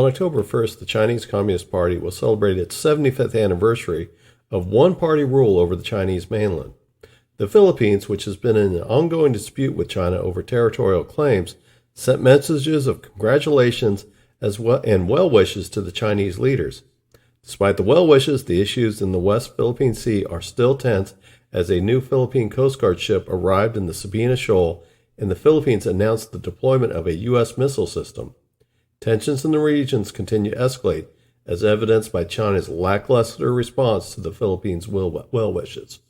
On October 1st, the Chinese Communist Party will celebrate its 75th anniversary of one-party rule over the Chinese mainland. The Philippines, which has been in an ongoing dispute with China over territorial claims, sent messages of congratulations and well wishes to the Chinese leaders. Despite the well wishes, the issues in the West Philippine Sea are still tense as a new Philippine Coast Guard ship arrived in the Sabina Shoal and the Philippines announced the deployment of a U.S. missile system. Tensions in the regions continue to escalate, as evidenced by China's lackluster response to the Philippines' well wishes.